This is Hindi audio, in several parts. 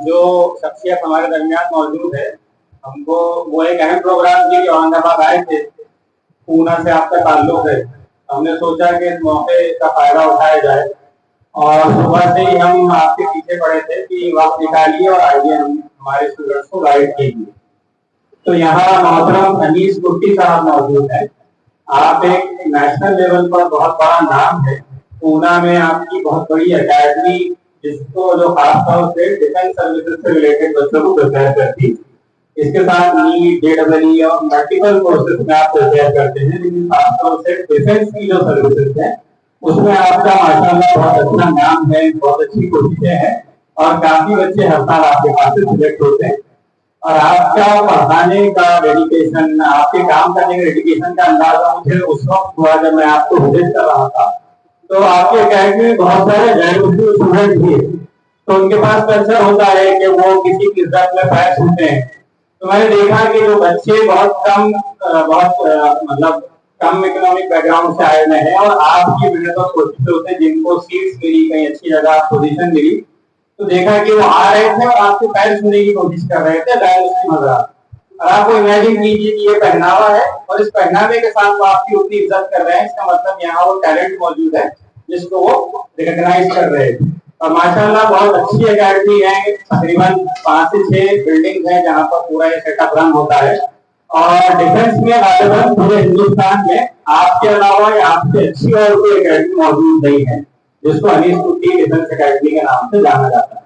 जो शख्सियत हमारे दरमियान मौजूद है, हमको वो एक अहम प्रोग्राम थी कि औरंगाबाद आए थे, पूना से आपका ताल्लुक है। हमने सोचा कि इस मौके का फायदा उठाया जाए और सुबह से ही हम आपके पीछे पड़े थे कि वक्त निकालिए और आइए हम हमारे स्टूडेंट्स को गाइड कीजिए। तो यहाँ मोहतरम अनीस कुर्ती साहब मौजूद है। आप एक नेशनल लेवल पर बहुत बड़ा नाम है। पूना में आपकी बहुत बड़ी अकेडमी, जिसको जो खासतौर से डिफेंस सर्विसेज से रिलेटेड बच्चों को प्रिपेयर करती है। इसके साथ नीट, जेईई और मल्टीपल कोर्सेज में आप प्रिपेयर करते हैं, लेकिन खासतौर से डिफेंस की जो सर्विसेज है उसमें आपका माशाल्लाह बहुत अच्छा नाम है, बहुत अच्छी कोशिशें हैं और काफी बच्चे हर साल आपके पास से सिलेक्ट होते हैं। और आपका पढ़ाने का डेडिकेशन, आपके काम करने के डेडिकेशन का अंदाजा मुझे उस वक्त हुआ जब मैं आपको विजिट कर रहा था। तो आपके अकेडमी में बहुत सारे गैर मुस्लिम स्टूडेंट भी हैं, तो उनके पास कल्चर होता है कि वो किसी की इज्जत में पैर छूते हैं। तो मैंने देखा कि जो बच्चे बहुत कम मतलब कम इकोनॉमिक बैकग्राउंड से आए हुए हैं और आपकी मेहनत और कोशिशों से जिनको सीट्स मिली, कहीं अच्छी जगह पोजीशन मिली, तो देखा कि वो आ रहे थे और आपके पैर छूने की कोशिश कर रहे थे गैर मुस्लिम हज़रात। और आपको इमेजिन कीजिए कि ये पहनावा है और इस पहनावे के साथ वो आपकी उतनी इज्जत कर रहे हैं, इसका मतलब यहाँ वो टैलेंट मौजूद है जिसको वो रिकॉग्नाइज कर रहे हैं। और माशाल्लाह बहुत अच्छी अकेडमी है, तकरीबन 5 से 6 बिल्डिंग है जहाँ पर पूरा ये सेटअप रन होता है। और डिफेंस में गालिबन पूरे हिंदुस्तान में आपके अलावा या आपसे अच्छी और कोई अकेडमी मौजूद नहीं है, जिसको अनीस कुर्ती डिफेंस अकेडमी के नाम से जाना जाता है।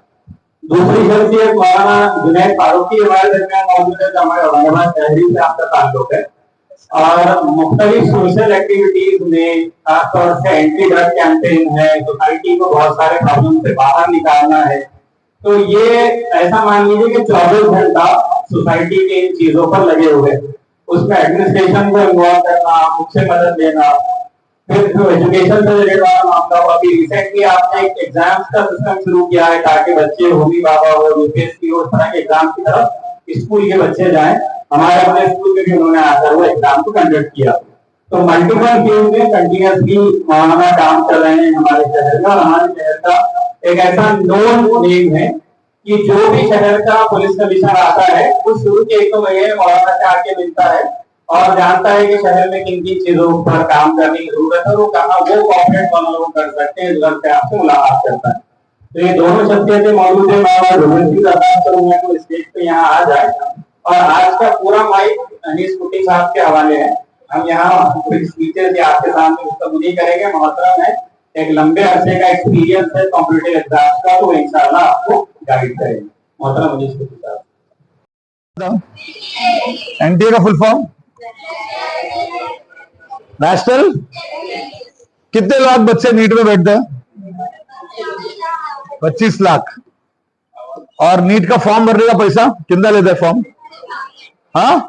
दूसरी शख्सियत मौलाना जुनैद फारूकी हमारे दरमियान मौजूद है, जो हमारे औरंगाबाद शहरी से आपका ताल्लुक है और मुख्तलिफ सोशल एक्टिविटीज में खासतौर से एंटी ड्रग कैंपेन है, सोसाइटी को बहुत सारे प्रॉब्लम से बाहर निकालना है। तो ये ऐसा मान लीजिए कि 24 घंटा सोसाइटी के इन चीजों पर लगे हुए, उसमें एडमिनिस्ट्रेशन को इन्वॉल्व करना, मुझसे मदद लेना, फिर जो एजुकेशन से रिलेटेड वाला मामला हुआ। अभी रिसेंटली आपने एक एग्जाम्स का सिस्टम शुरू किया है ताकि बच्चे होमी बाबा हो, यूपीएससी हो, इस तरह के एग्जाम की तरफ स्कूल के बच्चे जाएं। हमारे अपने स्कूल में भी उन्होंने आकर वो एग्जाम को कंडक्ट किया। तो मल्टीपल फील्ड में कंटिन्यूसली मौलाना काम कर रहे हैं हमारे शहर में। और हमारे शहर का एक ऐसा नोन नेम है कि जो भी शहर का पुलिस कमिश्नर आता है वो शुरू के 1 महीने मौलाना से आके मिलता है और जानता है कि शहर में किन किन चीजों पर काम करने की जरूरत है, वो कहाँ वो कॉपरेट वालों को कर सकते हैं, से आपसे मुलाकात करता है। तो ये दोनों शख्सियतें मौजूद है। मैं स्टेज पे यहाँ आ जाए और आज का पूरा माइक अनीस कुर्ती साहब के हवाले है। हम यहाँ पूरी स्पीचेस या आपके सामने गुफ्तगू नहीं करेंगे। मोहतरम है, एक लंबे अरसे का एक्सपीरियंस है कॉम्पिटिटिव एग्जाम्स का, तो इंशाल्लाह आपको गाइड करेंगे। मोहतरम अनीस कुर्ती साहब। एनटीए का फुल फॉर्म नेशनल। कितने लाख बच्चे नीट में बैठते हैं? 25 लाख। और नीट का फॉर्म भरने का पैसा कितना लेता है फॉर्म? हाँ,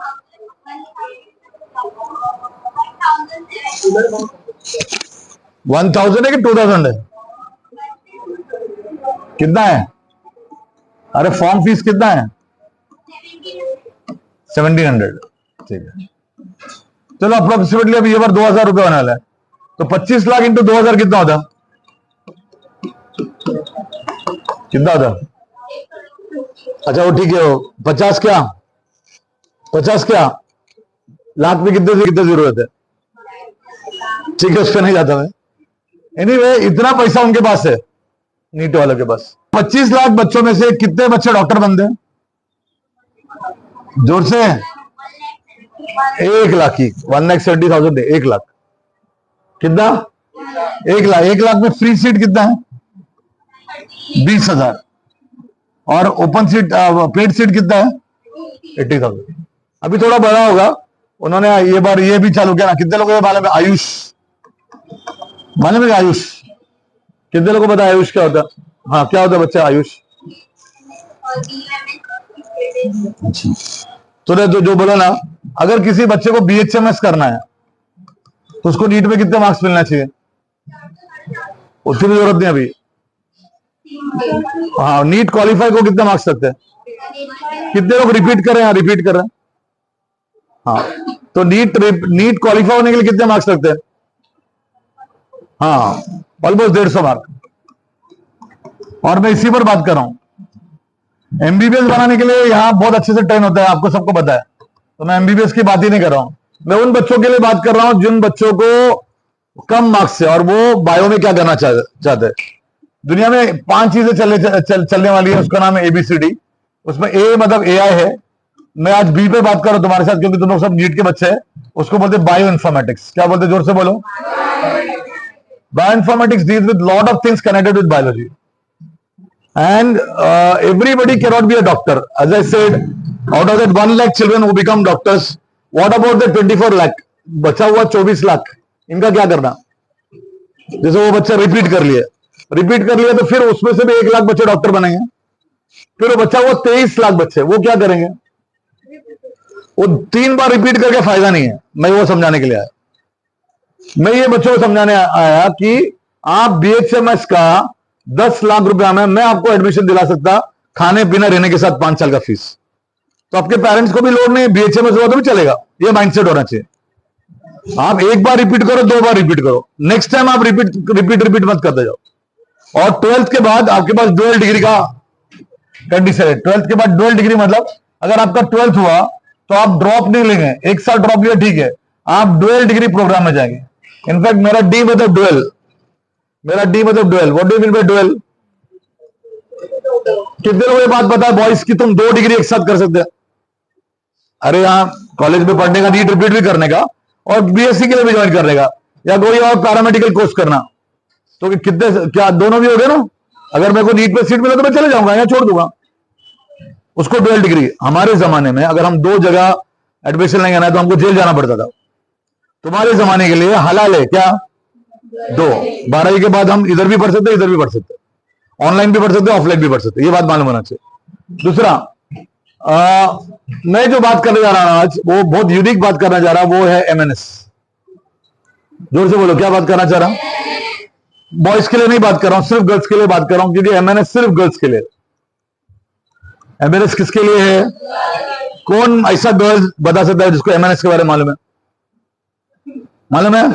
1000 है कि 2000 है? कितना है? अरे फॉर्म फीस कितना है? 1700। ठीक है, चलो अप्रोक्सीमेटली अभी ये बार 2000 रुपये होने वाला है, तो 25 लाख इंटू 2000 कितना होता? कितना होता? अच्छा वो ठीक है, वो 50 क्या लाख में कितने से कितने जरूरत है? ठीक है, उस पर नहीं जाता मैं। एनीवे, इतना पैसा उनके पास है नीट वालों के पास। 25 लाख बच्चों में से कितने बच्चे डॉक्टर बनते हैं? जोर से 1 लाख ही। 1,70,000 है 1 लाख। कितना? 1 लाख में फ्री सीट कितना है? 20,000। और ओपन सीट पेड सीट कितना है? 80,000। अभी थोड़ा बड़ा होगा, उन्होंने ये बार ये भी चालू किया ना। कितने लोगों के मालूम है आयुष? मालूम है आयुष? कितने लोगों को पता है आयुष क्या होता है? हाँ, क्या होता है बच्चा आयुष? तो जो बोला ना, अगर किसी बच्चे को बीएचएमएस करना है तो उसको नीट में कितने मार्क्स मिलना चाहिए? उसकी भी जरूरत नहीं अभी। हाँ, नीट क्वालिफाई को कितने मार्क्स लगते हैं? कितने लोग रिपीट कर रहे हैं? रिपीट कर रहे हैं। हाँ, तो नीट क्वालिफाई होने के लिए कितने मार्क्स लगते हैं? हाँ, ऑलमोस्ट 150 मार्क। और मैं इसी पर बात कर रहा हूं। एमबीबीएस बनाने के लिए यहाँ बहुत अच्छे से ट्रेन होता है, आपको सबको पता है, तो मैं एमबीबीएस की बात ही नहीं कर रहा हूं। मैं उन बच्चों के लिए बात कर रहा हूं जिन बच्चों को कम मार्क्स है और वो बायो में क्या करना चाहते हैं। दुनिया में 5 चीजें चलने वाली है, उसका नाम है एबीसीडी। उसमें ए मतलब एआई है। मैं आज बी पे बात कर रहा हूं तुम्हारे साथ क्योंकि तुम लोग सब नीट के बच्चे हैं। उसको बोलते बायो इन्फॉर्मेटिक्स। क्या बोलते, जोर से बोलो। Bio informatics deals with lot of things connected with biology and everybody cannot be a doctor. As I said, out of that 1 lakh children who become doctors, what about the 24 lakh? बचा हुआ 24 लाख, इनका क्या करना। जैसे वो बच्चा रिपीट कर लिया तो फिर उसमें से भी 1 लाख बच्चे डॉक्टर बनेंगे। फिर वो बच्चा हुआ 23 लाख बच्चे, वो क्या करेंगे। वो 3 बार रिपीट करके फायदा नहीं है। मैं वो समझाने के लिए आया। मैं ये बच्चों को समझाने आया कि आप बीएचएमएस का 10 लाख रुपया में मैं आपको एडमिशन दिला सकता, खाने पीने रहने के साथ 5 साल का फीस। तो आपके पेरेंट्स को भी लोड नहीं, बीएचएमएस हुआ तो भी चलेगा। ये माइंडसेट होना चाहिए। आप 1 बार रिपीट करो, 2 बार रिपीट करो, नेक्स्ट टाइम आप रिपीट मत करते जाओ। और 12th के बाद आपके पास डुअल डिग्री का कंडीशन है। 12th के बाद डुअल डिग्री मतलब अगर आपका 12th हुआ तो आप ड्रॉप नहीं लेंगे, 1 साल ड्रॉप लिया ठीक है, आप डुअल डिग्री प्रोग्राम में जाएंगे। इनफैक्ट मेरा डी मतलब dual, what do you mean by dual. कितने लोगों को बात पता है बॉयज की तुम 2 डिग्री एक साथ कर सकते हैं। अरे यहां कॉलेज में पढ़ने का, नीट रिपीट भी करने का और बीएससी के लिए भी ज्वाइन करने का, या कोई और पैरामेडिकल कोर्स करना, तो कितने, क्या दोनों भी हो गए ना। अगर मेरे को नीट पे सीट मिला तो मैं चले जाऊंगा या छोड़ दूंगा उसको। डुअल डिग्री हमारे जमाने में अगर हम 2 जगह एडमिशन लेंगे ना तो हमको जेल जाना पड़ता था। तुम्हारे जमाने के लिए हलाल है क्या 2। 12वीं के बाद हम इधर भी पढ़ सकते, इधर भी पढ़ सकते, ऑनलाइन भी पढ़ सकते, ऑफलाइन भी पढ़ सकते। ये बात मालूम होना चाहिए। दूसरा, मैं जो बात करने जा रहा हूं आज, वो बहुत यूनिक बात करना जा रहा, वो है एमएनएस। जोर से बोलो, क्या बात करना चाह रहा हूं। बॉयज के लिए नहीं बात कर रहा हूं, सिर्फ गर्ल्स के लिए बात कर रहा हूं, क्योंकि एमएनएस सिर्फ गर्ल्स के लिए। एमएनएस किसके लिए है। कौन ऐसा गर्ल बता सकता है जिसको एमएनएस के बारे में मालूम है। मालूम है,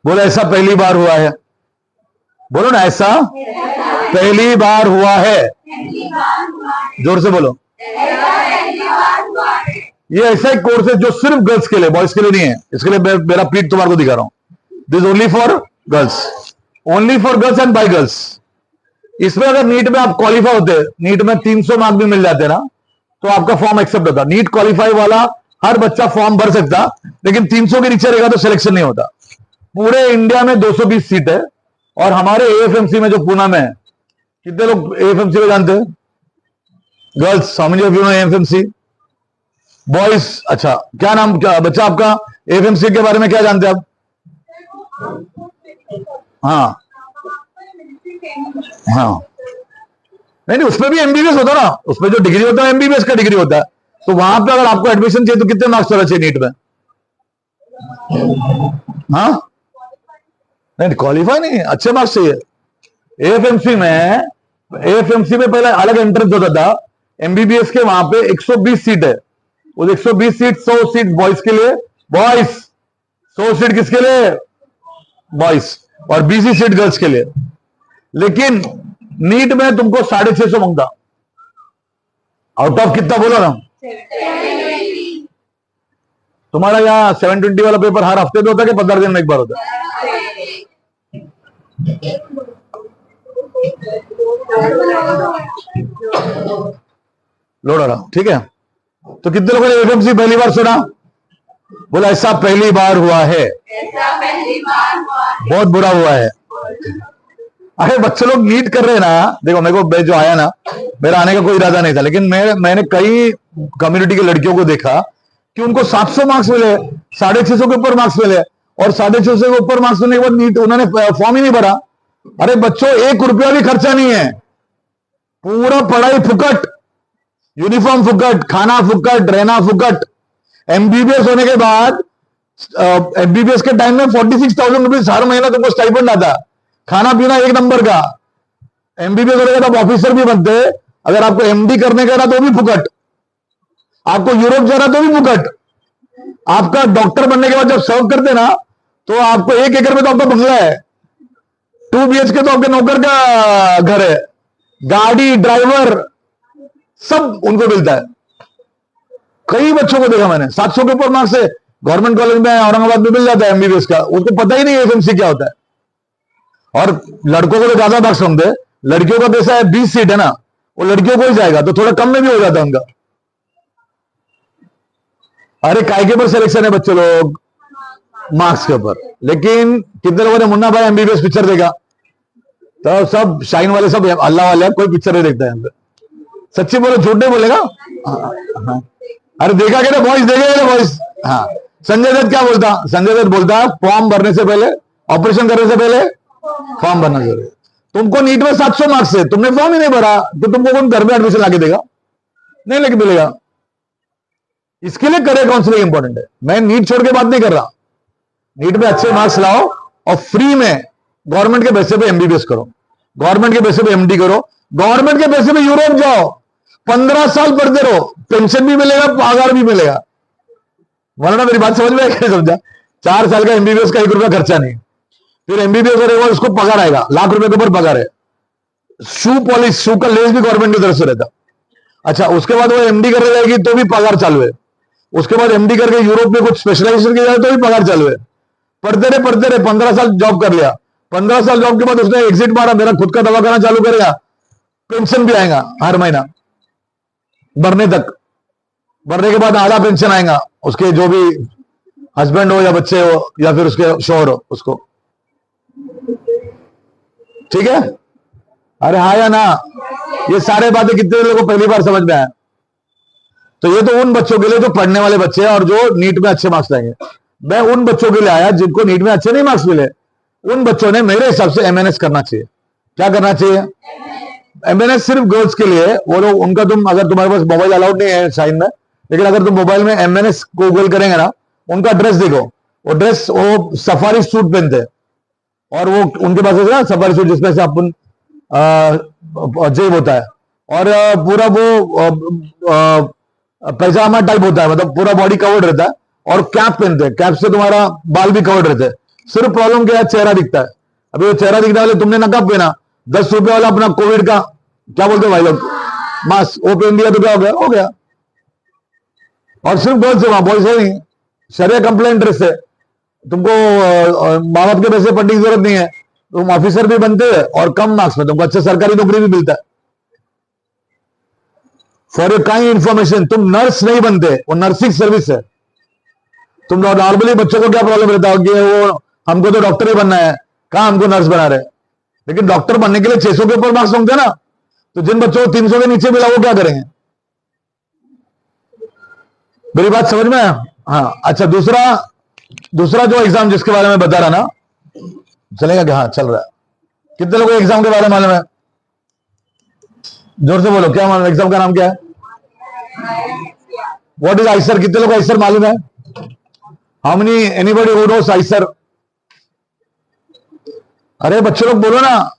बोलो ऐसा पहली बार हुआ है। बोलो ना, ऐसा पहली बार हुआ है। जोर से बोलो। ये ऐसा एक कोर्स है जो सिर्फ गर्ल्स के लिए, बॉयज के लिए नहीं है। इसके लिए मेरा पीठ तुम्हारे को दिखा रहा हूं। This only for girls, only for girls and by girls. इसमें अगर नीट में आप क्वालिफाई होते, नीट में 300 मार्क्स भी मिल जाते ना, तो आपका फॉर्म एक्सेप्ट होता। नीट क्वालिफाई वाला हर बच्चा फॉर्म भर सकता, लेकिन 300 के नीचे रहेगा तो सिलेक्शन नहीं होता। पूरे इंडिया में 220 सीट है और हमारे एएफएमसी में जो पूना में है, कितने लोग एएफएमसी को जानते हैं। Girls, how many of you know AFMC. Boys, अच्छा क्या नाम, क्या बच्चा आपका एएफएमसी के बारे में क्या जानते हैं आप। हाँ हाँ, नहीं उसमें भी एमबीबीएस होता ना, उसमें जो डिग्री होता है एमबीबीएस का डिग्री होता है। तो वहां पे अगर आपको एडमिशन चाहिए तो कितने मार्क्स होना चाहिए नीट में। हाँ नहीं, क्वालिफाई नहीं, अच्छे मार्क्स चाहिए। एएफएमसी में पहले अलग एंट्रेंस होता था। एमबीबीएस के वहां पे 120 सीट है। वो 120 सीट, 100 सीट बॉयज के लिए, बॉयज 100 सीट किसके लिए, बॉयज, और 20 सीट गर्ल्स के लिए। लेकिन नीट में तुमको 650 मांगता। आउट ऑफ कितना बोलो ना। तुम्हारा यहाँ 720 वाला पेपर हर हफ्ते में होता है कि 15 दिन में एक बार होता है। लोड आ रहा, ठीक है। तो कितने लोगों ने एएफएमसी पहली बार सुना। बोला ऐसा पहली बार हुआ है, बहुत बुरा हुआ है। अरे बच्चे लोग नीट कर रहे हैं ना। देखो मेरे को जो आया ना, मेरा आने का कोई इरादा नहीं था, लेकिन मैंने कई कम्युनिटी के लड़कियों को देखा कि उनको 700 मार्क्स मिले, 650 के ऊपर मार्क्स मिले, और 650 के ऊपर मार्क्स मिलने के बाद नीट उन्होंने फॉर्म ही नहीं भरा। अरे बच्चों, 1 रुपया भी खर्चा नहीं है, पूरा पढ़ाई फुकट, यूनिफॉर्म फुकट, खाना फुकट, रहना फुकट। एमबीबीएस होने के बाद, एमबीबीएस के टाइम में 46,000 रुपीज हर महीना तुमको स्टाइपेंड आता, खाना पीना 1 नंबर का। एमबीबीएस होने के बाद ऑफिसर भी बनते। अगर आपको एमडी करने का ना तो भी फुकट, आपको यूरोप जाना तो भी फुकट। आपका डॉक्टर बनने के बाद जब सर्व करते ना, तो आपको 1 एकड़ में तो आपका बंगला है, 2 BHK तो आपके नौकर का घर है, गाड़ी, ड्राइवर, सब उनको मिलता है। कई बच्चों को देखा मैंने 700 के ऊपर मार्क्स है, गवर्नमेंट कॉलेज में औरंगाबाद में मिल जाता है एमबीबीएस का, उनको पता ही नहीं एफएमसी क्या होता है। और लड़कों को तो ज्यादा मार्क्स होंगे, लड़कियों का पैसा है 20 सीट है ना, वो लड़कियों को ही जाएगा तो थोड़ा कम में भी हो जाता है उनका। अरे काय के पर सिलेक्शन है बच्चे लोग, मार्क्स के ऊपर। लेकिन कितने लोगों ने मुन्ना भाई एमबीबीएस पिक्चर देखा? तो सब शाइन वाले, सब अल्लाह वाले, कोई पिक्चर नहीं देखता है यहाँ पे। सच्ची बोलो, झूठ नहीं बोलेगा। हाँ। अरे देखा क्या बॉयज, देखे क्या बॉयज? हाँ। संजय दत्त क्या बोलता? संजय दत्त बोलता फॉर्म भरने से पहले, ऑपरेशन करने से पहले फॉर्म भरना जरूरी। तुमको नीट में 700 मार्क्स है, तुमने फॉर्म ही नहीं भरा तो तुमको कौन घर में एडमिशन लाके देगा? नहीं लेके मिलेगा। इसके लिए करियर काउंसलिंग इंपॉर्टेंट है। मैं नीट छोड़ के बात नहीं कर रहा, नीट में अच्छे मार्क्स लाओ और फ्री में गवर्नमेंट के पैसे पे एमबीबीएस करो, गवर्नमेंट के पैसे पे एमडी करो, गवर्नमेंट के पैसे पे यूरोप जाओ, 15 साल पढ़ते रहो, पेंशन भी मिलेगा, पगार भी मिलेगा। वरना मेरी बात समझ में आया? क्या समझा? 4 साल का एमबीबीएस का 1 रुपया खर्चा नहीं, फिर एमबीबीएस करेगा उसको पगार आएगा, लाख रुपए के ऊपर पगार है। शू पॉलिश, शू का लेस भी गवर्नमेंट की तरफ से रहता। अच्छा, उसके बाद वो एमडी करने जाएगी तो भी पगार चालू है। उसके बाद एमडी करके यूरोप में कुछ स्पेशलाइजेशन किया जाए तो भी पगार चालू है। पढ़ते रहे 15 साल जॉब कर लिया, 15 साल जॉब के बाद उसने एग्जिट मारा, मेरा खुद का दवा करना चालू करेगा, पेंशन भी आएगा हर महीना भरने तक। भरने के बाद आधा पेंशन आएगा उसके जो भी हस्बैंड हो या बच्चे हो या फिर उसके शोहर हो उसको। ठीक है? अरे हाँ या ना? ये सारे बातें कितने लोगों को पहली बार समझ में आया? तो ये तो उन बच्चों के लिए जो पढ़ने वाले बच्चे हैं और जो नीट में अच्छे मार्क्स लाएंगे। मैं उन बच्चों के लिए आया जिनको नीट में अच्छे नहीं मार्क्स मिले। उन बच्चों ने मेरे हिसाब से एमएनएस करना चाहिए। क्या करना चाहिए? एमएनएस सिर्फ गर्ल्स के लिए। वो लोग उनका, तुम अगर तुम्हारे पास मोबाइल अलाउड नहीं है साइन में, लेकिन अगर तुम मोबाइल में एमएनएस को गूगल करेंगे ना, उनका ड्रेस देखो, वो ड्रेस वो सफारी सूट पहनते हैं और वो उनके पास है ना सफारी सूट जिसमें से अपन जेब होता है और पूरा वो पैजामा टाइप होता है, मतलब पूरा बॉडी कवर्ड रहता है और कैप पहनते हैं, कैप से तुम्हारा बाल भी कवर्ड रहते हैं। सिर्फ प्रॉब्लम क्या है? चेहरा दिखता है। अभी वो चेहरा दिखने वाले तुमने नकाब पहना, 10 रुपए वाला अपना कोविड का क्या बोलते भाई लोग, मास्क वो पहन दिया तो क्या हो गया? हो गया। और सिर्फ गर्ल्स है वहां, बॉयज है नहीं। शरिया कंप्लेंट ड्रेस है, तुमको माँ बाप के पैसे पढ़ने की जरूरत नहीं है, तुम ऑफिसर भी बनते हैं और कम मार्क्स में तुमको अच्छा सरकारी नौकरी भी मिलता है। फॉर योर काइंड इंफॉर्मेशन, तुम नर्स नहीं बनते, वो नर्सिंग सर्विस है। तुम नॉर्मली बच्चों को क्या प्रॉब्लम रहता है कि वो हमको तो डॉक्टर ही बनना है, कहां हमको नर्स बना रहे। लेकिन डॉक्टर बनने के लिए 600 के ऊपर मार्क्स होंगे ना, तो जिन बच्चों को 300 के नीचे मिला वो क्या करेंगे? मेरी बात समझ में? हाँ। अच्छा, दूसरा जो एग्जाम जिसके बारे में बता रहा ना, चलेगा क्या? हाँ चल रहा है। कितने लोगों को एग्जाम के बारे में मालूम है? जोर से बोलो, क्या मालूम? एग्जाम का नाम क्या है? What is Eicher? कितने लोग आइसर मालूम है? How many anybody who knows Eicher? अरे बच्चे लोग बोलो ना।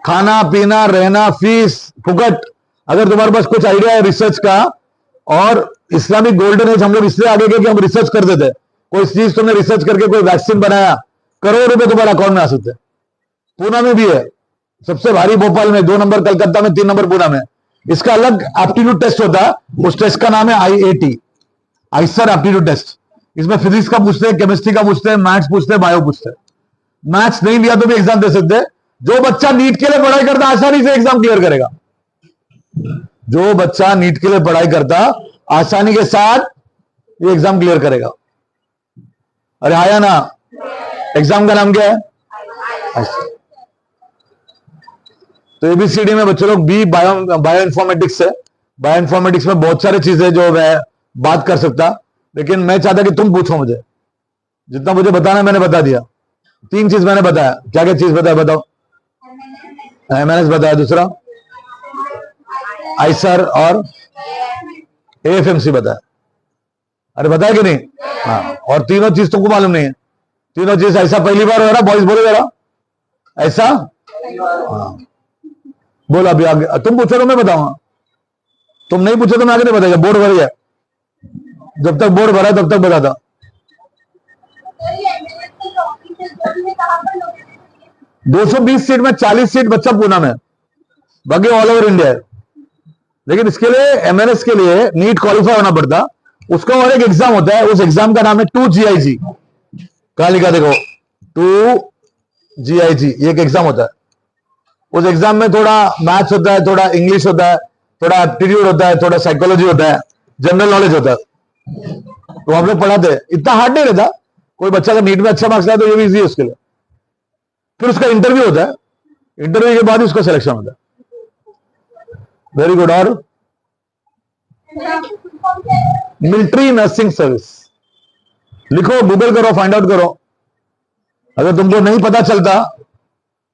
खाना पीना रहना फीस फुकट। अगर तुम्हारे पास कुछ आइडिया है रिसर्च का, और इस्लामिक गोल्डन एज हम लोग इसलिए आगे गए कि हम रिसर्च करते थे। कोई चीज तुमने रिसर्च करके कोई वैक्सीन बनाया, करोड़ रुपए तुम्हारे अकाउंट में आ सकते। पूना में भी है, सबसे भारी भोपाल में, 2 नंबर कलकत्ता में, 3 नंबर पूना में। इसका अलग एप्टीट्यूड टेस्ट होता है, उस टेस्ट का नाम है IAT, आइसर एप्टीट्यूड टेस्ट। इसमें फिजिक्स का पूछते हैं, केमिस्ट्री का पूछते हैं, मैथ्स पूछते हैं, बायो पूछते हैं। मैथ्स नहीं लिया तो भी एग्जाम दे सकते हैं। जो बच्चा नीट के लिए पढ़ाई करता आसानी से एग्जाम क्लियर करेगा। जो बच्चा नीट के लिए पढ़ाई करता आसानी के साथ ये एग्जाम क्लियर करेगा। अरे आया ना? एग्जाम का नाम क्या है? तो ABCD में बच्चों लोग बी बायो इन्फॉर्मेटिक्स है। बायो इन्फॉर्मेटिक्स में बहुत सारी चीजें जो मैं बात कर सकता, लेकिन मैं चाहता कि तुम पूछो मुझे। जितना मुझे बताना मैंने बता दिया। 3 चीज मैंने बताया। क्या क्या चीज बताया? बताओ। MNS बताया, दूसरा आइसर और AFMC बताया। अरे बताया कि नहीं? हाँ। और तीनों चीज तुमको मालूम नहीं है। तीनों चीज ऐसा पहली बार हो रहा। बॉयज बोलो जरा, ऐसा? हाँ बोलो। अभी आगे तुम पूछो तो मैं बताऊंगा, तुम नहीं पूछो तो मैं आगे नहीं बताऊंगा। बोर्ड भर गया, जब तक बोर्ड भरा तब तक बताता। 220 सीट में 40 सीट बच्चा पूना में, बाकी ऑल ओवर इंडिया है। लेकिन इसके लिए एमएनएस के लिए नीट क्वालिफाई होना पड़ता, उसका और एक एग्जाम होता है, उस एग्जाम का नाम है 2GIG। कहां लिखा देखो 2GIG, ये एक एग्जाम होता है। उस एग्जाम में थोड़ा मैथ्स होता है, थोड़ा इंग्लिश होता है, थोड़ा एप्टीट्यूड होता है, थोड़ा साइकोलॉजी होता है, जनरल नॉलेज होता है। तो हम लोग पढ़ाते हैं, इतना हार्ड नहीं रहता। कोई बच्चा अगर नीट में अच्छा मार्क्स लाए तो ये भी इजी है उसके लिए। फिर उसका इंटरव्यू होता है, इंटरव्यू के बाद ही उसका सिलेक्शन होता है। Very good. और मिलिट्री नर्सिंग सर्विस लिखो, गूगल करो, फाइंड आउट करो। अगर तुमको नहीं पता चलता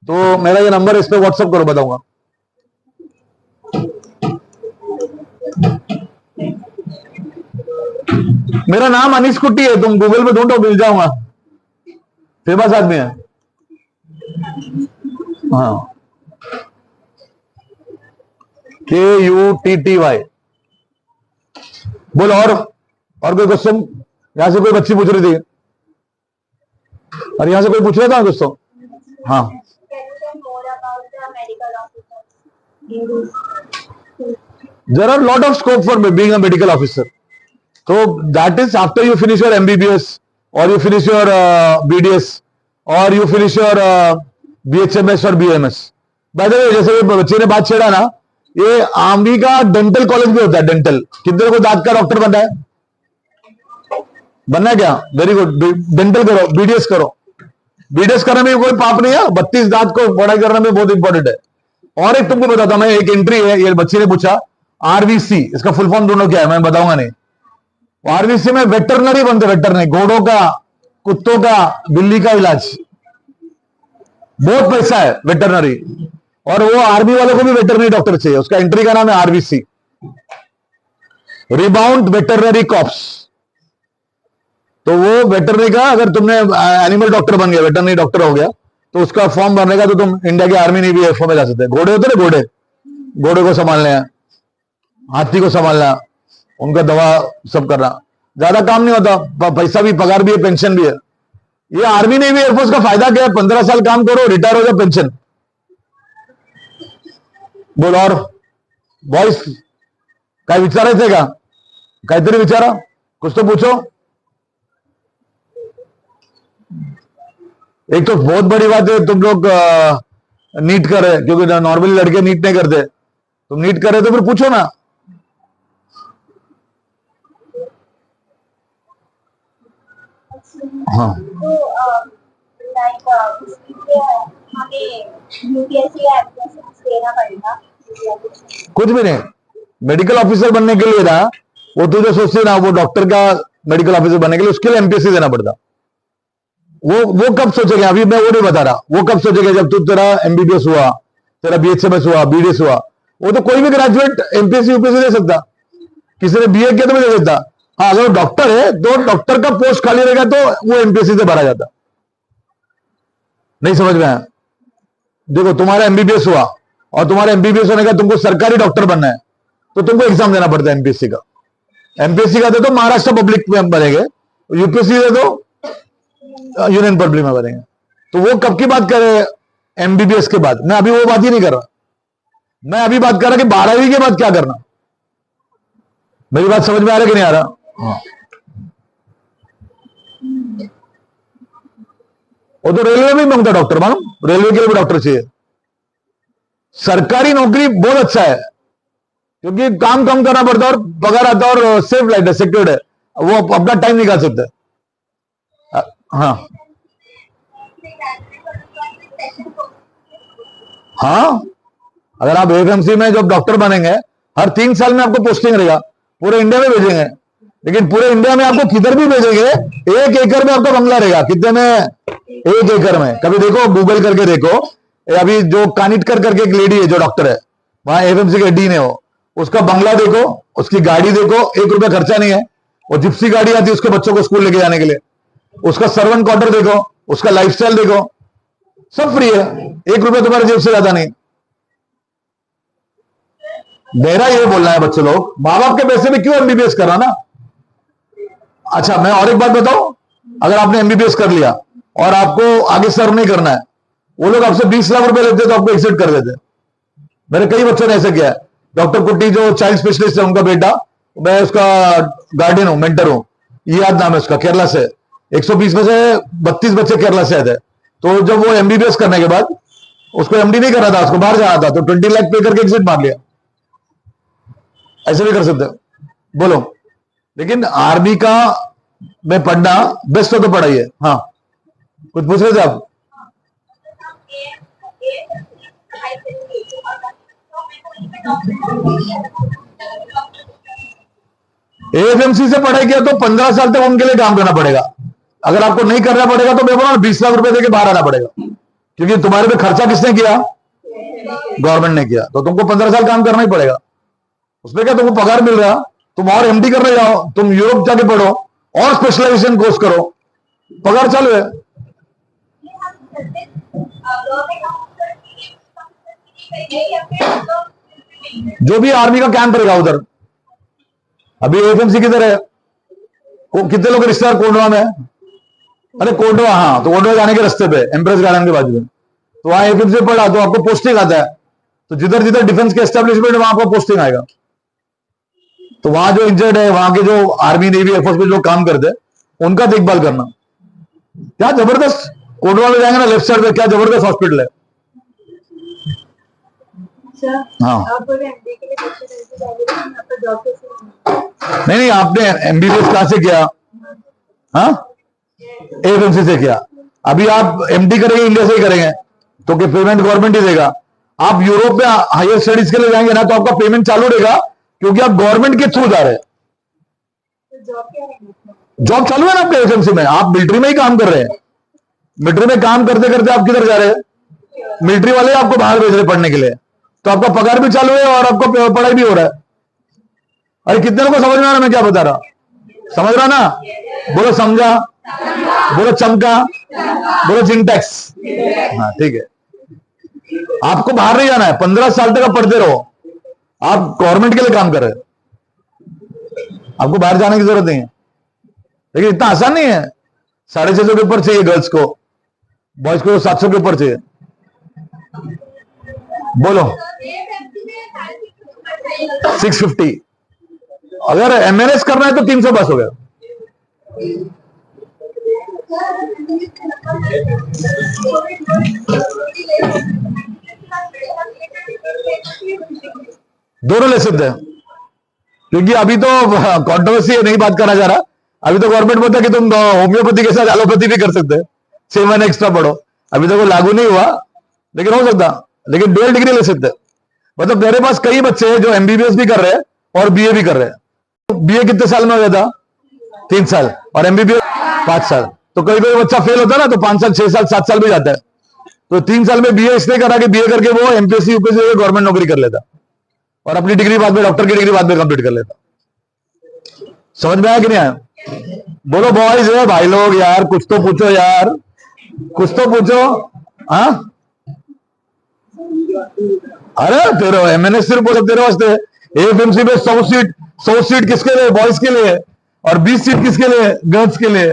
तो मेरा ये नंबर है, इस पे व्हाट्सएप करो, बताऊंगा। मेरा नाम अनीश कुट्टी है, तुम गूगल पे ढूंढो, मिल जाऊंगा। फेमस आदमी है। हाँ, KUTTY। बोल। और कोई क्वेश्चन? यहां से कोई बच्ची पूछ रही थी, और यहां से कोई पूछ रहा था दोस्तों? हाँ, there are lot of scope for being a medical officer. So that is after you finish your MBBS or you finish your BDS or you finish your BHMS और BMS. By the way, जैसे बच्चे ने बात छेड़ा ना, ये आर्मी का डेंटल कॉलेज भी होता है। डेंटल, कितने को दांत का डॉक्टर बनना है? बनना है क्या? वेरी गुड, डेंटल करो, BDS करो। BDS करने में कोई पाप नहीं है, 32 दांत को पढ़ाई करने में बहुत इंपॉर्टेंट है। और एक तुमको बताता मैं, एक एंट्री है, ये बच्चे ने पूछा RVC, इसका फुल फॉर्म ढूंढो क्या है, मैं बताऊंगा नहीं। RVC में वेटरनरी बनते, वेटरनरी, घोड़ों का, कुत्तों का, बिल्ली का इलाज। बहुत पैसा है वेटरनरी, और वो आर्मी वालों को भी वेटरनरी डॉक्टर चाहिए। उसका एंट्री का नाम है RVC, रिबाउंड वेटरनरी कॉप्स। तो वो वेटरनरी का, अगर तुमने एनिमल डॉक्टर बन गया, वेटरनरी डॉक्टर हो गया, तो उसका फॉर्म भरने का तो तुम इंडिया की आर्मी नेवी एयरफोर्स में जा सकते हैं। घोड़े होते ना, घोड़े, घोड़े को संभालने हैं, हाथी को संभालना, उनका दवा सब करना, ज्यादा काम नहीं होता, पैसा भी, पगार भी है, पेंशन भी है। ये आर्मी नेवी एयरफोर्स का फायदा क्या है? 15 साल काम करो, रिटायर हो जाओ, पेंशन। बोल। और बॉयस काय विचारायचंय का? काहीतरी विचारा, कुछ तो पूछो। एक तो बहुत बड़ी बात है, तुम लोग नीट कर रहे, क्योंकि नॉर्मली लड़के नीट नहीं करते, तुम नीट कर रहे तो फिर पूछो ना। हाँ, कुछ भी नहीं, मेडिकल ऑफिसर बनने के लिए ना, वो तू जो सोचती है ना, वो डॉक्टर का मेडिकल ऑफिसर बनने के लिए उसके लिए MPSC देना पड़ता। वो कब सोचेगा? अभी मैं वो नहीं बता रहा, वो कब सोचेगा? जब तू तेरा MBBS हुआ, तेरा BHMS हुआ, BDS हुआ। वो तो कोई भी ग्रेजुएट MPSC UPSC दे सकता, किसी ने BA किया तो भी दे सकता। हाँ, अगर डॉक्टर है तो डॉक्टर का पोस्ट खाली रहेगा तो वो MPSC से भरा जाता। नहीं समझ में आया? देखो, तुम्हारा MBBS हुआ और तुम्हारा MBBS होने का तुमको सरकारी डॉक्टर बनना है, तो तुमको एग्जाम देना पड़ता है MPSC का। MPSC का दे तो महाराष्ट्र पब्लिक में बनेंगे, UPSC दे तो यूनियन पब्लिक में बनेंगे। तो वो कब की बात कर रहे हैं? MBBS के बाद। मैं अभी वो बात ही नहीं कर रहा, मैं अभी बात कर रहा कि 12वीं के बाद क्या करना। मेरी बात समझ में आ रहा है कि नहीं आ रहा? हाँ। वो तो रेलवे में मांगता डॉक्टर, मालूम, रेलवे के लिए भी डॉक्टर चाहिए। सरकारी नौकरी बहुत अच्छा है, क्योंकि काम कम करना पड़ता है और पगार आता है और सेफ लाइफ है, सिक्योर्ड है, वो अपना टाइम निकाल सकते हैं। हाँ हाँ, अगर आप AFMC में जब डॉक्टर बनेंगे, हर 3 साल में आपको पोस्टिंग रहेगा, पूरे इंडिया में भेजेंगे। लेकिन पूरे इंडिया में आपको किधर भी भेजेंगे, 1 एकड़ में आपका बंगला रहेगा। कितने में? 1 एकड़ में। कभी देखो, गूगल करके देखो, अभी जो कानिटकर करके एक लेडी है जो डॉक्टर है, वहां AFMC के डीन है, वो, उसका बंगला देखो, उसकी गाड़ी देखो, 1 रुपया खर्चा नहीं है। वो जिप्सी गाड़ी आती है उसके बच्चों को स्कूल लेके जाने के लिए, उसका सर्वेंट क्वार्टर देखो, उसका लाइफस्टाइल देखो, सब फ्री है, 1 रुपया तुम्हारे जेब से ज्यादा नहीं। मेरा ये बोलना है, बच्चे लोग, माँ बाप के पैसे में क्यों MBBS करना ना। अच्छा, मैं और एक बात बताऊं, अगर आपने MBBS कर लिया और आपको आगे सर्व नहीं करना है, वो लोग आपसे 20 लाख रुपए लेते तो आपको एक्सेप्ट कर देते। मेरे कई बच्चों ने ऐसे किया है, डॉक्टर कुट्टी जो चाइल्ड स्पेशलिस्ट है, उनका बेटा, मैं उसका गार्डियन हूं, मेंटर हूं। याद नाम है उसका, केरला से। 120 में से 32 बच्चे केरला से आए थे। तो जब वो एमबीबीएस करने के बाद, उसको एमडी नहीं करना था, उसको बाहर जाना था, तो 20 लाख पे करके एग्जिट मार लिया। ऐसे भी कर सकते हो, बोलो। लेकिन आर्मी का में पढ़ना बेस्ट हो तो पढ़ाई है। हाँ, कुछ पूछ रहे थे आप? एएफएमसी से पढ़ाई किया तो 15 साल तक उनके लिए काम करना पड़ेगा। अगर आपको नहीं करना पड़ेगा तो मैं बोला 20 लाख रुपए देके बाहर आना पड़ेगा, क्योंकि तुम्हारे पे खर्चा किसने किया? गवर्नमेंट ने किया। तो तुमको 15 साल काम करना ही पड़ेगा। उसमें क्या तुमको पगार मिल रहा, तुम और एमडी करने जाओ, तुम यूरोप जाके पढ़ो और स्पेशलाइजेशन कोर्स करो, पगार चालू है। जो भी आर्मी का कैंप रहेगा उधर, अभी एएफएमसी किधर है? कितने लोग रिश्तेदार कोंडवा में? अरे कोंडवा, हाँ, तो कोंडवा जाने के रास्ते पे एम्प्रेस गार्डन के बाजू में, तो वहां एएफएमसी पढ़ा तो आपको पोस्टिंग आता है। तो जिधर जिधर डिफेंस के एस्टेब्लिशमेंट है वहां आपको पोस्टिंग आएगा। तो वहां जो इंजर्ड है, वहां के जो आर्मी नेवी एयरफोर्स में जो काम करते हैं, उनका देखभाल करना। क्या जबरदस्त, कोंडवा में जाएंगे ना, लेफ्ट साइड में क्या जबरदस्त हॉस्पिटल है। हाँ, नहीं, आपने एमबीबीएस कहां से किया? हाँ, एएफएमसी से किया। अभी आप एमडी करेंगे इंडिया से ही करेंगे तो कि पेमेंट गवर्नमेंट ही देगा। आप यूरोप में हायर स्टडीज के लिए जाएंगे ना, तो आपका पेमेंट चालू रहेगा, क्योंकि आप गवर्नमेंट के थ्रू जा रहे हैं। जॉब चालू है ना आपके एएफएमसी में। आप मिलिट्री में ही काम कर रहे हैं। मिलिट्री में काम करते करते आप किधर जा रहे हैं? मिलिट्री वाले आपको बाहर भेज रहे पढ़ने के लिए, तो आपका पगार भी चालू है और आपको पढ़ाई भी हो रहा है। अरे कितने लोगों को समझ में आ रहा मैं क्या बता रहा? समझ रहा ना? बोलो समझा, बोलो चमका, बोलो जिंटेक्स। हाँ, ठीक है। आपको बाहर नहीं जाना है, 15 साल तक आप पढ़ते रहो। आप गवर्नमेंट के लिए काम कर रहे हैं, आपको बाहर जाने की जरूरत नहीं है। लेकिन इतना आसान नहीं है। 650 के ऊपर चाहिए गर्ल्स को, बॉयज को 700 के ऊपर चाहिए। बोलो 650। अगर एमएनएस करना है तो 300 बस हो गया। दोनों ले सकते हैं, क्योंकि अभी तो कंट्रोवर्सी नहीं बात करा जा रहा। अभी तो गवर्नमेंट बोलता है कि तुम होम्योपैथी के साथ एलोपैथी भी कर सकते हैं, 6 महीने एक्स्ट्रा पढ़ो। अभी तो वो लागू नहीं हुआ, लेकिन हो सकता। लेकिन डुअल डिग्री ले सकते हैं। मतलब मेरे पास कई बच्चे हैं जो एमबीबीएस भी कर रहे हैं और बीए भी कर रहे हैं। बीए कितने साल में हो जाता? 3 साल, और एमबीबीएस 5 साल। तो कई कोई बच्चा फेल होता है ना, तो 5 साल, 6 साल, 7 साल भी जाता है। तो 3 साल में बीए इसलिए करा कि बीए करके वो एमपीएससी यूपीएससी गवर्नमेंट नौकरी कर लेता और अपनी डिग्री बाद में, डॉक्टर की डिग्री बाद में कंप्लीट कर लेता। समझ में आया कि नहीं आया? बोलो बॉयज है भाई लोग, यार कुछ तो पूछो यार, कुछ तो पूछो। हाँ, अरे तेरे एमएनएस सिर्फ बोल तेरे वास्ते। एएफएमसी में 100 सीट किसके लिए? बॉयज के लिए। और 20 सीट किसके लिए? गर्ल्स के लिए।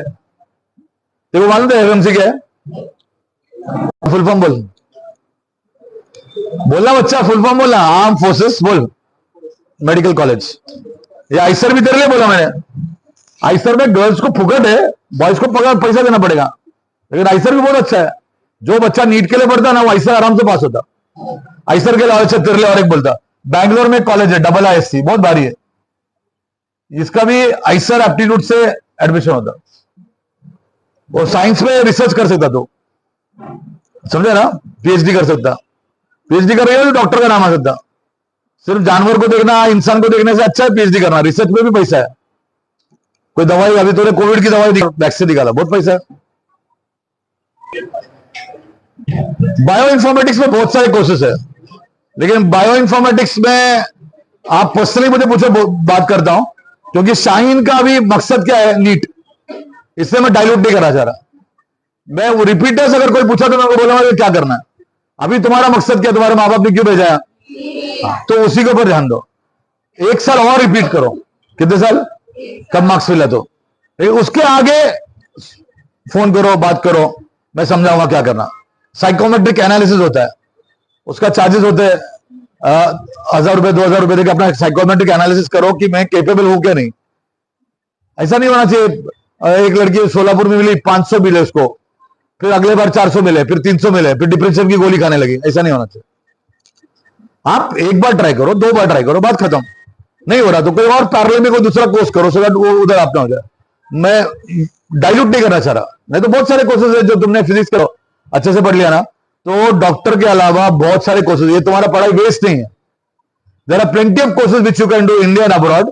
देखो मालूम है एएफएमसी क्या है? फुल फॉर्म बोल, बोलना बच्चा, फुल फॉर्म बोलना। आर्म फोर्सेस बोल मेडिकल कॉलेज। या आइसर भी तेरे लिए बोला मैंने। आइसर में गर्ल्स को फुकट है, बॉयज को पैसा देना पड़ेगा। लेकिन आइसर भी बहुत अच्छा है। जो बच्चा नीट के लिए पढ़ता है ना, वो आइसर आराम से पास होता। आइसर के अलावा तेरे लिए और एक बोलता, बैंगलोर में कॉलेज है IISc, बहुत भारी है। इसका भी आइसर एप्टीट्यूड से एडमिशन होता। वो साइंस में रिसर्च कर सकता, तो समझे ना? पीएचडी कर सकता। पीएचडी कर रही है तो डॉक्टर का नाम आ सकता। सिर्फ जानवर को देखना, इंसान को देखने से अच्छा है पीएचडी करना। रिसर्च में भी पैसा है। कोई दवाई, अभी तूने कोविड की दवाई वैक्सीन निकाला, बहुत पैसा है। बायो इन्फॉर्मेटिक्स में बहुत सारे कोर्सेस है, लेकिन बायो इन्फॉर्मेटिक्स में आप पर्सनली मुझे पूछो, बात करता हूं, क्योंकि शाहीन का अभी मकसद क्या है? नीट। इसलिए मैं डाइल्यूट नहीं करा चाह रहा। मैं वो रिपीटर्स अगर कोई पूछा तो मैं बोलूंगा क्या करना है। अभी तुम्हारा मकसद क्या? तुम्हारे माँ बाप ने क्यों भेजा है? तो उसी के ऊपर ध्यान दो। 1 साल और रिपीट करो। कितने साल? कब मार्क्स मिला तो उसके आगे फोन करो, बात करो, मैं समझाऊंगा क्या करना। साइकोमेट्रिक एनालिसिस होता है, उसका चार्जेस होते हैं 1000 रुपए 2000 रुपए देकर अपना साइकोमेट्रिक एनालिसिस करो कि मैं केपेबल हूं क्या नहीं। ऐसा नहीं होना चाहिए एक लड़की सोलापुर में मिली 500 मिले उसको, फिर अगले बार 400 मिले, फिर 300 मिले, फिर डिप्रेशन की गोली खाने लगी। ऐसा नहीं होना चाहिए। आप एक बार ट्राई करो, 2 बार ट्राई करो, बात खत्म। नहीं हो रहा तो कोई और पैरेलल में कोई दूसरा कोर्स करो, सो दैट वो उधर अपना हो जाए। मैं डाइल्यूट नहीं करना चाह रहा, नहीं तो बहुत सारे कोर्सेज है जो तुमने फिजिक्स करो अच्छे से पढ़ लिया ना, तो डॉक्टर के अलावा बहुत सारे कोर्सेज, ये तुम्हारा पढ़ाई वेस्ट नहीं है। There are plenty of courses which you can do India and abroad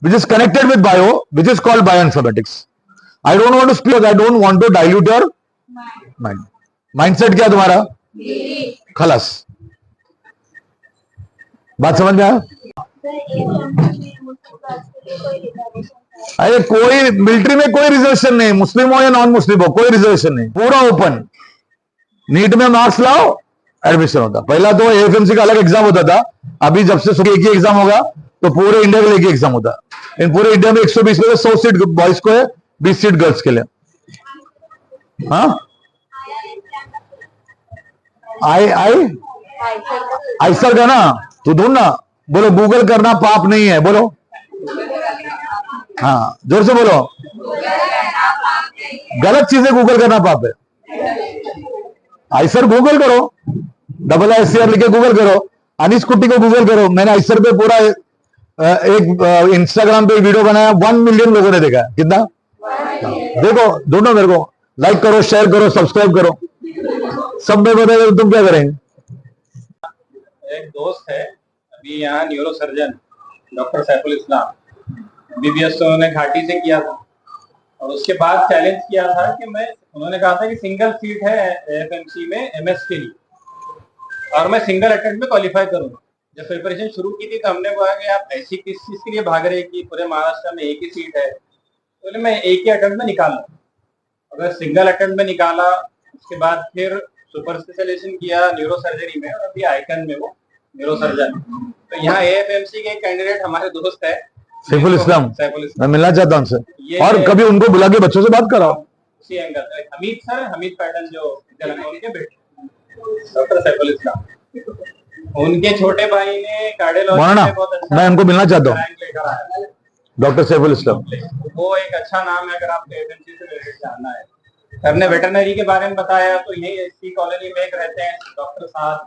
which is connected with bio, which is called bioinformatics. I don't want to speak, I don't want to dilute your mind. Mindset क्या तुम्हारा? खलास। बात समझ में आया? अरे कोई मिलिट्री में कोई रिजर्वेशन नहीं, मुस्लिम हो या नॉन मुस्लिम हो, कोई रिजर्वेशन नहीं, पूरा ओपन। नीट में मार्क्स लाओ, एडमिशन होता। पहला तो एएफएमसी का अलग एग्जाम होता था, अभी जब से एक ही एग्जाम होगा तो पूरे इंडिया के लिए एक ही एग्जाम होता है। इन पूरे इंडिया में 120 में 100 सीट बॉयज को है, 20 सीट गर्ल्स के लिए। हाँ, आईसर का ना तू ढूंढ ना, बोलो गूगल करना पाप नहीं है, बोलो। हाँ, जोर से बोलो। गलत चीजें गूगल करना पाप है। आईसर गूगल करो, SSR लिखे गूगल करो, अनिश कुट्टी को गूगल करो। मैंने आईसर पे पूरा एक इंस्टाग्राम पे वीडियो बनाया, 1 मिलियन लोगों ने देखा। कितना? देखो, ढूंढो मेरे को, लाइक करो, शेयर करो, सब्सक्राइब करो। सब में बताइए तुम क्या करेंगे। एक दोस्त है अभी यहाँ न्यूरो सर्जन डॉक्टर सैफुल इस्लाम, BBS तो उन्होंने घाटी से किया था, और उसके बाद चैलेंज किया था कि उन्होंने कहा था कि सिंगल सीट है AFMC में MS के लिए, और मैं सिंगल अटेम्प्ट में क्वालिफाई करूंगा। जब प्रिपरेशन शुरू की थी तो हमने कहा कि आप ऐसी किस चीज के लिए भाग रहे हैं कि पूरे महाराष्ट्र में एक ही सीट है, तो मैं एक ही अटेम्प्ट में निकाल लूँ। अगर सिंगल अटेम्प्ट में निकाला, उसके बाद फिर सुपर स्पेशलाइजेशन किया न्यूरो सर्जरी में, और अभी आइकन में वो न्यूरो सर्जन। तो यहाँ AFMC के कैंडिडेट हमारे दोस्त है सैफुल इस्लाम, मैं मिलना चाहता हूँ उनसे, और कभी उनको बुला के बच्चों से बात कराओ। उसी एंगल हमीद पैटर्न जो उनके बेटे डॉक्टर सैफुल इस्लाम, उनके छोटे भाई ने कार्डियोलॉजी में बहुत अच्छा, मैं उनको मिलना चाहता हूँ, डॉक्टर सैफुल इस्लाम। वो एक अच्छा नाम है अगर आपको AFMC से रिलेटेड जानना है। हमने वेटरनरी के बारे में बताया, तो यही SC कॉलोनी में एक रहते हैं डॉक्टर साहब,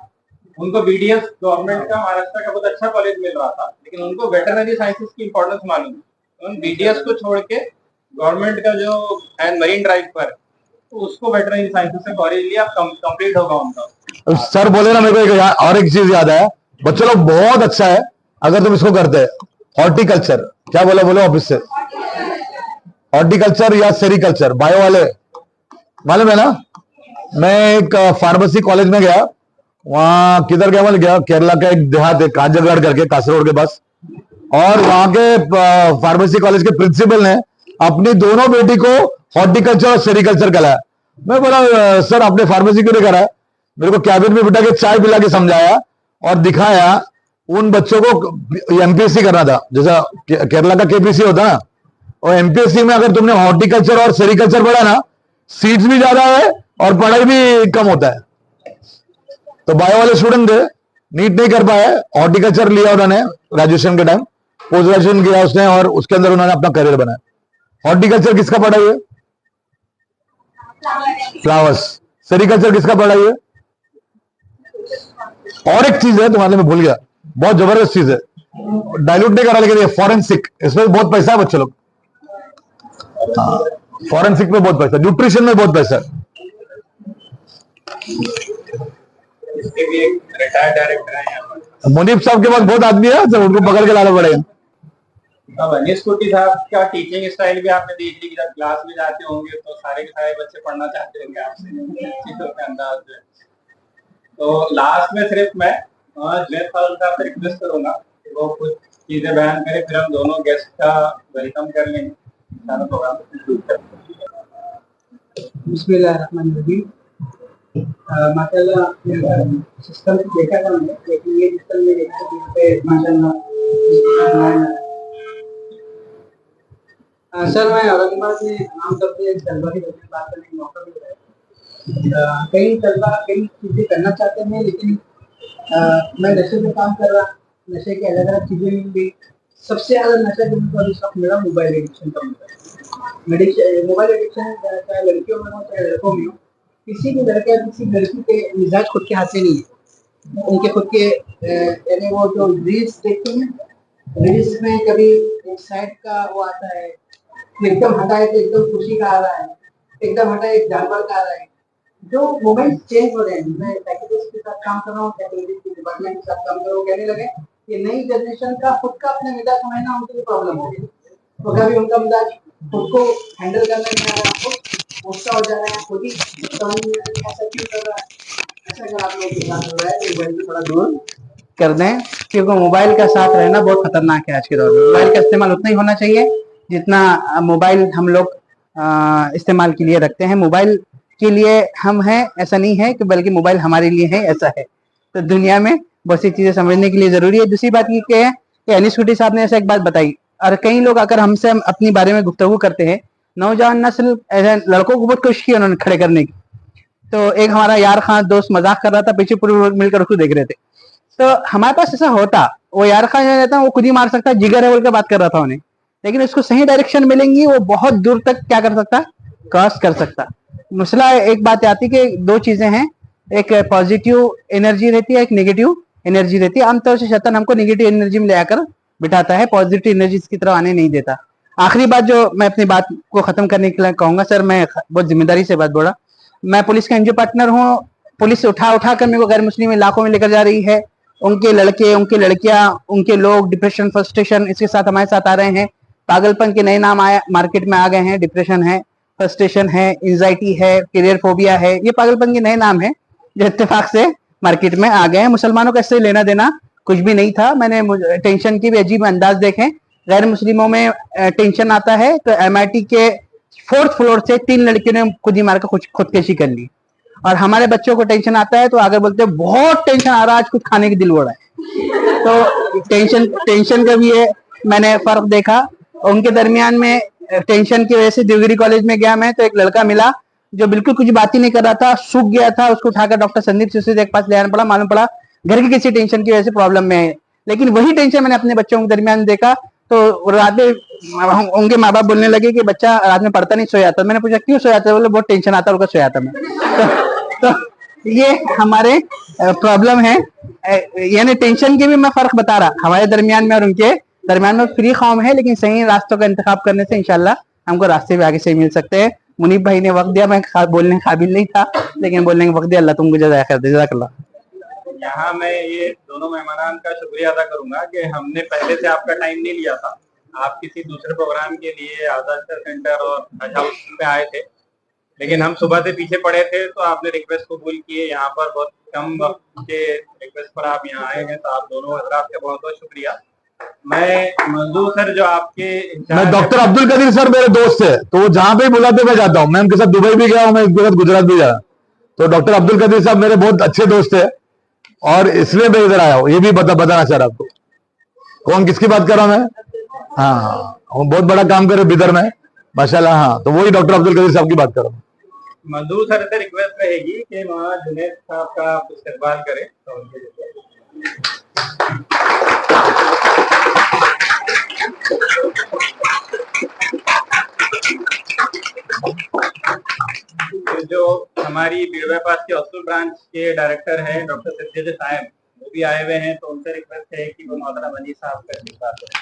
उनको BDS गवर्नमेंट का महाराष्ट्र का बहुत अच्छा कॉलेज मिल रहा था, लेकिन उनको वेटरनरी साइंसेस की इंपॉर्टेंस मालूम है। उन BDS को छोड़ के गवर्नमेंट का जो है मरीन ड्राइव पर, तो उसको वेटरनरी साइंसेस से कॉलेज लिया, कंप्लीट होगा उनका। सर बोले ना, मेरे को और एक चीज याद है, बच्चों लोग बहुत अच्छा है अगर तुम इसको करते हैं, हॉर्टिकल्चर। क्या बोला, बोलो ऑफिस से, हॉर्टिकल्चर या सेरिकल्चर, बायो वाले मालूम है ना। मैं एक फार्मेसी कॉलेज में गया, वहां किधर गया, मैं गया केरला का एक देहात है काजरगढ़ करके, कासरगोड के पास, और वहां के फार्मेसी कॉलेज के प्रिंसिपल ने अपनी दोनों बेटी को हॉर्टिकल्चर और सेरिकल्चर कराया। मैं बोला सर आपने फार्मेसी क्यों नहीं कराया? मेरे को कैबिन में बिठा के चाय पिला के समझाया और दिखाया। उन बच्चों को MPSC करना था, जैसा केरला का KPC होता ना, और MPSC में अगर तुमने हॉर्टिकल्चर और सेरिकल्चर पढ़ा ना, सीट्स भी ज्यादा है और पढ़ाई भी कम होता है। तो बायो वाले स्टूडेंट थे, नीट नहीं कर पाए, हॉर्टिकल्चर लिया उन्होंने ग्रेजुएशन के टाइम, पोस्ट ग्रेजुएशन किया उसने, और उसके अंदर उन्होंने अपना करियर बनाया। हॉर्टिकल्चर किसका पढ़ाई है? फ्लावर्स। सेरिकल्चर किसका पढ़ाई है? और एक चीज है तुम्हारे में भूल गया, बहुत जबरदस्त चीज है, डाइल्यूट नहीं करा, लेकिन ये फॉरेंसिक, इसमें बहुत पैसा है बच्चे लोग। हाँ, फॉरेंसिक में बहुत पैसा, न्यूट्रिशन में बहुत पैसा है। इसके भी एक रिटायर्ड डायरेक्टर है मुनीब साहब के पास बहुत आदमी है, तो उनको पकड़ के लाना पड़ेगा। अब अनिश कुट्टी साहब का टीचिंग स्टाइल भी आपने देख ली, जब क्लास में जाते होंगे तो सारे के सारे बच्चे पढ़ना चाहते होंगे आपसे, चीजों के अंदाज में। तो लास्ट में सिर्फ मैं जुनैद फारूक साहब से रिक्वेस्ट करूंगा कि वो कुछ चीजें बयान करें, फिर हम दोनों गेस्ट का वेलकम कर लेंगे, सारा प्रोग्राम कंक्लूड कर लेंगे। बिस्मिल्लाहिर्रहमानिर्रहीम। माशाल्लाह सिस्टम देखा था मैंने, लेकिन ये सिस्टम में देखा कि यहाँ पे माशाल्लाह। सर मैं औरंगाबाद में नाम करते तलबा के बारे में बात करने का मौका मिल रहा है। कई तलबा कई चीज़ें करना चाहते हैं, लेकिन मैं नशे में काम कर रहा, नशे के अलग अलग चीजें में भी सबसे ज्यादा नशा जो मुझको अभी शौक मिला मोबाइल एडिक्शन का मिला। मोबाइल एडिक्शन चाहे लड़कियों में हो चाहे लड़कों में हो, किसी भी लड़के या किसी लड़की के मिजाज खुद के हाथ से नहीं है। उनके खुद के यानी वो जो रील्स देखते हैं, रील्स में कभी एक साइड का वो आता है, एकदम हटाए तो एकदम खुशी का आ रहा है, एकदम हटाए एक जानवर का आ रहा है। जो मोमेंट चेंज हो रहे हैं, मैं साइकोलॉजिस्ट के साथ काम कर रहा हूँ, साइकोलॉजिस्ट के डिपार्टमेंट के साथ काम कर रहा हूँ, कहने लगे कि नई जनरेशन का खुद का अपने मिजाज समझना उनके लिए प्रॉब्लम हो गई। तो कभी उनका मिजाज खुद को हैंडल करने में आ रहा है, गुस्सा हो जा रहा है, खुद ही समझ नहीं आ रहा है ऐसा क्यों कर रहा है। ऐसा अगर आप लोगों के साथ हो रहा है तो मोबाइल को थोड़ा दूर कर दें, क्योंकि मोबाइल का साथ रहना बहुत खतरनाक है आज के दौर में। मोबाइल का इस्तेमाल उतना ही होना चाहिए जितना मोबाइल हम लोग इस्तेमाल के लिए रखते हैं। मोबाइल के लिए हम हैं ऐसा नहीं है कि बल्कि मोबाइल हमारे लिए है ऐसा है। तो दुनिया में बहुत सी चीजें समझने के लिए जरूरी है। दूसरी बात ये है कि अनीस कुटी साहब ने ऐसा एक बात बताई, और कई लोग अगर हमसे अपनी बारे में गुफ्तगू करते हैं, नौजवान नस्ल ऐसे लड़कों को बहुत कोशिश की उन्होंने खड़े करने की। तो एक हमारा यार खान दोस्त मजाक कर रहा था, पीछे पूरे लोग मिलकर उसको देख रहे थे। तो हमारे पास ऐसा होता, वो यार खान जो रहता है वो खुद ही मार सकता है, जिगर है बोल के बात कर रहा था उन्हें, लेकिन उसको सही डायरेक्शन मिलेंगी वो बहुत दूर तक क्या कर सकता, क्रॉस कर सकता। मसला एक बात आती कि दो चीजें हैं, एक पॉजिटिव एनर्जी रहती है, एक नेगेटिव एनर्जी रहती है। आमतौर से शैतान हमको नेगेटिव एनर्जी में ले आकर बिठाता है, पॉजिटिव एनर्जी की तरफ आने नहीं देता। आखिरी बात जो मैं अपनी बात को खत्म करने के लिए कहूंगा, सर मैं बहुत जिम्मेदारी से बात बोला, मैं पुलिस का एनजीओ पार्टनर हूँ। पुलिस उठा कर मेरे को गैर मुस्लिम इलाकों में लेकर जा रही है। उनके लड़के, उनकी लड़कियां, उनके लोग डिप्रेशन, फ्रस्ट्रेशन इसके साथ हमारे साथ आ रहे हैं। पागलपन के नए नाम आए मार्केट में आ गए हैं, डिप्रेशन है, फ्रस्ट्रेशन है, एंजाइटी है, करियर फोबिया है, ये पागलपन के नए नाम है जो इत्तेफाक से मार्केट में आ गए हैं। मुसलमानों का इससे लेना देना कुछ भी नहीं था। मैंने टेंशन की भी अजीब अंदाज देखे। गैर मुस्लिमों में टेंशन आता है तो MIT के 4th फ्लोर से 3 लड़कियों ने खुद ही मारकर खुदकशी कर ली, और हमारे बच्चों को टेंशन आता है तो आगे बोलते हैं बहुत टेंशन आ रहा है, आज कुछ खाने की दिल हो रहा है। तो टेंशन का भी है, मैंने फर्क देखा उनके दरमियान में। टेंशन की वजह से देवगिरी कॉलेज में गया मैं, तो एक लड़का मिला जो बिल्कुल कुछ बात ही नहीं कर रहा था, सूख गया था। उसको उठाकर डॉक्टर संदीप सिसोदिया के पास ले आना पड़ा। मालूम पड़ा घर की किसी टेंशन की वजह से प्रॉब्लम में है। लेकिन वही टेंशन मैंने अपने बच्चों के दरमियान देखा, तो रात में उनके माँ बाप बोलने लगे कि बच्चा रात में पढ़ता नहीं, सो जाता। मैंने पूछा क्यों सो जाता है, बोले बहुत टेंशन आता है, उनका सो जाता मैं। तो ये हमारे प्रॉब्लम है, यानी टेंशन के भी मैं फर्क बता रहा हमारे दरमियान में और उनके दरमियान में। फ्री कौम है, लेकिन सही रास्तों का इंतखाब करने से इंशाल्लाह हमको रास्ते भी आगे से मिल सकते हैं। मुनीब भाई ने वक्त दिया, मैं बोलने काबिल नहीं था, लेकिन बोलने का वक्त दिया। अल्लाह तुमको जज़ा खैर दे, जज़ाकल्लाह। यहाँ मैं ये दोनों मेहमान का शुक्रिया अदा करूंगा कि हमने पहले से आपका टाइम नहीं लिया था। आप किसी दूसरे प्रोग्राम के लिए आजाद सेंटर और हज हाउस पे आए थे, लेकिन हम सुबह से पीछे पड़े थे, तो आपने रिक्वेस्ट कबूल किए। यहाँ पर बहुत कम वक्त के रिक्वेस्ट पर आप यहाँ आए हैं, तो आप दोनों हजरात का बहुत बहुत शुक्रिया। मैं मंजूर सर जो आपके, मैं डॉक्टर अब्दुल कदीर सर मेरे दोस्त है, तो वो जहाँ पे बुलाते मैं जाता हूँ। मैं उनके साथ दुबई भी गया हूँ, मैं उनके साथ गुजरात भी गया। तो डॉक्टर अब्दुल कदीर साहब मेरे बहुत अच्छे दोस्त है, और इसलिए मैं इधर आया हूँ। ये भी बताना चाह रहा आपको कौन किसकी बात कर रहा हूँ मैं। हाँ, वो बहुत बड़ा काम करे बिदर में माशाल्लाह। हाँ, तो वही डॉक्टर अब्दुल कदीर साहब की बात कर रहा हूँ। मंजूर सर से रिक्वेस्ट रहेगी कि वहाँ जुनैद साहब का आप इस्तेमाल करें। जो हमारी बीड़वा पास के हॉस्टल ब्रांच के डायरेक्टर हैं डॉक्टर सज्जद साहब, वो भी आए हुए हैं, तो उनसे रिक्वेस्ट है कि वो मोहतरम वनी साहब का इस्तेमाल करें।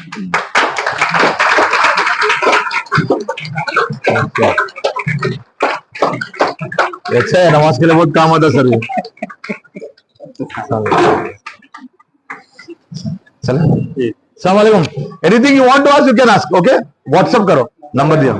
अच्छा है, नमाज के लिए बहुत काम होता है सर। चलो, अस्सलाम वालेकुम। Anything you want to ask you can ask, okay. WhatsApp करो, नंबर दिया।